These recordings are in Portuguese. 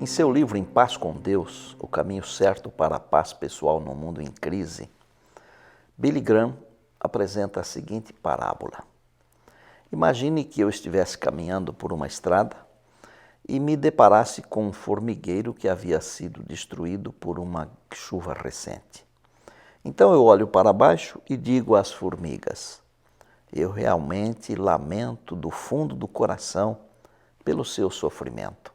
Em seu livro Em Paz com Deus, o caminho certo para a paz pessoal no mundo em crise, Billy Graham apresenta a seguinte parábola. Imagine que eu estivesse caminhando por uma estrada e me deparasse com um formigueiro que havia sido destruído por uma chuva recente. Então eu olho para baixo e digo às formigas: eu realmente lamento do fundo do coração pelo seu sofrimento.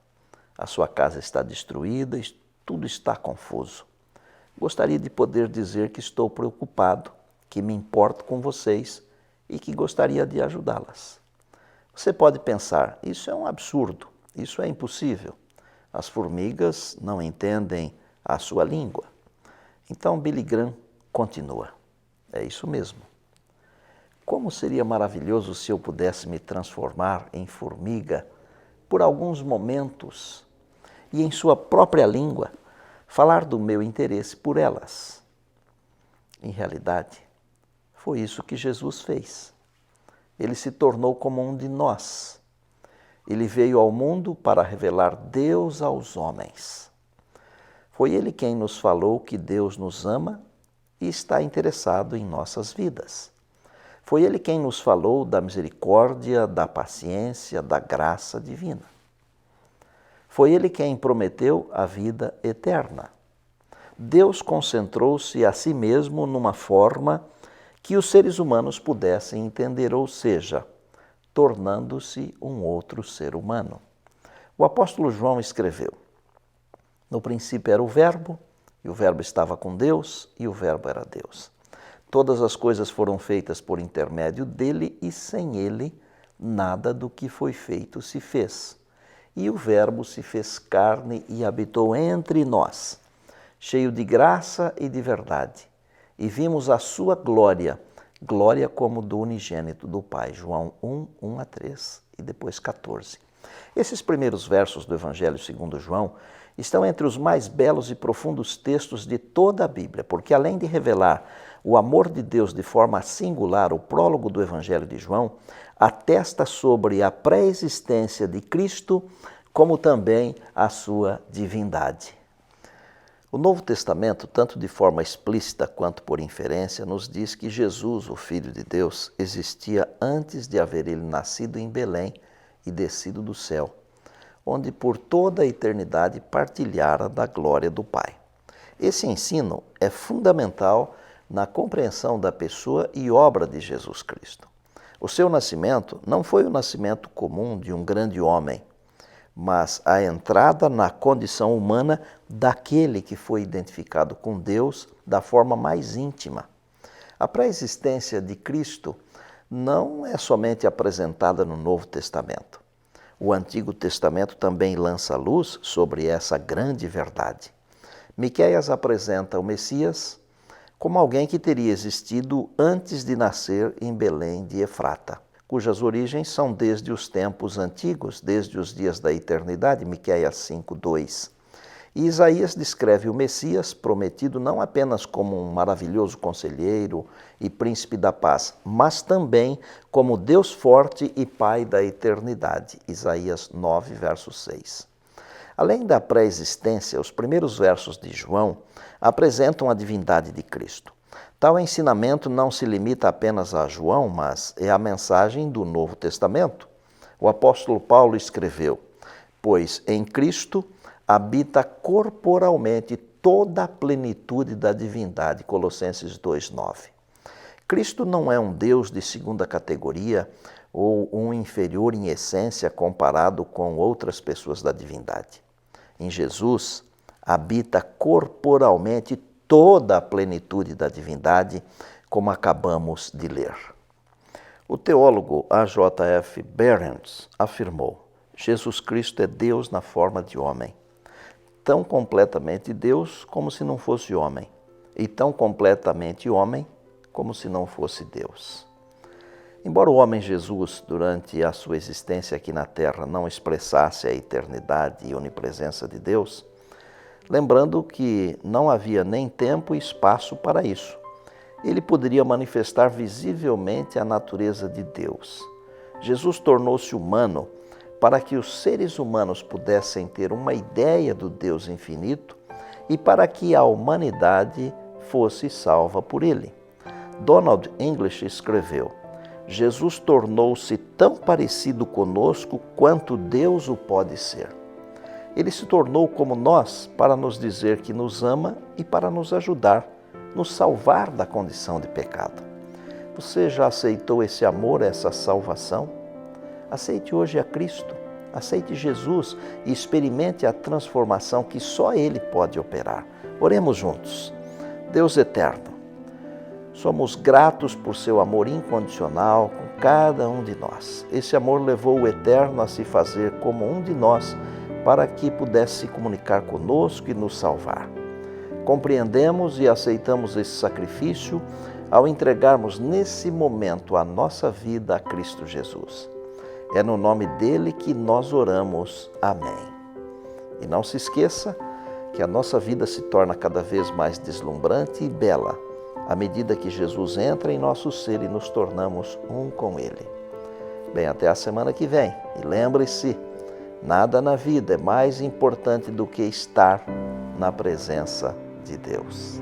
A sua casa está destruída e tudo está confuso. Gostaria de poder dizer que estou preocupado, que me importo com vocês e que gostaria de ajudá-las. Você pode pensar, isso é um absurdo, isso é impossível. As formigas não entendem a sua língua. Então Billy Graham continua. É isso mesmo. Como seria maravilhoso se eu pudesse me transformar em formiga por alguns momentos e em sua própria língua falar do meu interesse por elas. Em realidade, foi isso que Jesus fez. Ele se tornou como um de nós. Ele veio ao mundo para revelar Deus aos homens. Foi ele quem nos falou que Deus nos ama e está interessado em nossas vidas. Foi ele quem nos falou da misericórdia, da paciência, da graça divina. Foi ele quem prometeu a vida eterna. Deus concentrou-se a si mesmo numa forma que os seres humanos pudessem entender, ou seja, tornando-se um outro ser humano. O apóstolo João escreveu: no princípio era o Verbo, e o Verbo estava com Deus, e o Verbo era Deus. Todas as coisas foram feitas por intermédio dele, e sem ele nada do que foi feito se fez. E o Verbo se fez carne e habitou entre nós, cheio de graça e de verdade. E vimos a sua glória, glória como do unigênito do Pai. João 1, 1 a 3 e depois 14. Esses primeiros versos do Evangelho segundo João estão entre os mais belos e profundos textos de toda a Bíblia, porque além de revelar o amor de Deus de forma singular, o prólogo do Evangelho de João atesta sobre a pré-existência de Cristo, como também a sua divindade. O Novo Testamento, tanto de forma explícita quanto por inferência, nos diz que Jesus, o Filho de Deus, existia antes de haver ele nascido em Belém e descido do céu, onde por toda a eternidade partilhara da glória do Pai. Esse ensino é fundamental na compreensão da pessoa e obra de Jesus Cristo. O seu nascimento não foi o nascimento comum de um grande homem, mas a entrada na condição humana daquele que foi identificado com Deus da forma mais íntima. A pré-existência de Cristo não é somente apresentada no Novo Testamento. O Antigo Testamento também lança luz sobre essa grande verdade. Miqueias apresenta o Messias como alguém que teria existido antes de nascer em Belém de Efrata, cujas origens são desde os tempos antigos, desde os dias da eternidade, Miqueias 5:2. E Isaías descreve o Messias prometido não apenas como um maravilhoso conselheiro e príncipe da paz, mas também como Deus forte e Pai da eternidade, Isaías 9, verso 6. Além da pré-existência, os primeiros versos de João apresentam a divindade de Cristo. Tal ensinamento não se limita apenas a João, mas é a mensagem do Novo Testamento. O apóstolo Paulo escreveu: pois em Cristo habita corporalmente toda a plenitude da divindade, Colossenses 2:9. Cristo não é um Deus de segunda categoria ou um inferior em essência comparado com outras pessoas da divindade. Em Jesus habita corporalmente toda a plenitude da divindade, como acabamos de ler. O teólogo A.J.F. Behrens afirmou: Jesus Cristo é Deus na forma de homem, tão completamente Deus como se não fosse homem, e tão completamente homem como se não fosse Deus. Embora o homem Jesus, durante a sua existência aqui na Terra, não expressasse a eternidade e onipresença de Deus, lembrando que não havia nem tempo e espaço para isso, ele poderia manifestar visivelmente a natureza de Deus. Jesus tornou-se humano para que os seres humanos pudessem ter uma ideia do Deus infinito e para que a humanidade fosse salva por ele. Donald English escreveu: Jesus tornou-se tão parecido conosco quanto Deus o pode ser. Ele se tornou como nós para nos dizer que nos ama e para nos ajudar, nos salvar da condição de pecado. Você já aceitou esse amor, essa salvação? Aceite hoje a Cristo, aceite Jesus e experimente a transformação que só Ele pode operar. Oremos juntos. Deus eterno, somos gratos por seu amor incondicional com cada um de nós. Esse amor levou o Eterno a se fazer como um de nós, para que pudesse se comunicar conosco e nos salvar. Compreendemos e aceitamos esse sacrifício ao entregarmos nesse momento a nossa vida a Cristo Jesus. É no nome dele que nós oramos. Amém. E não se esqueça que a nossa vida se torna cada vez mais deslumbrante e bela à medida que Jesus entra em nosso ser e nos tornamos um com ele. Bem, até a semana que vem. E lembre-se, nada na vida é mais importante do que estar na presença de Deus.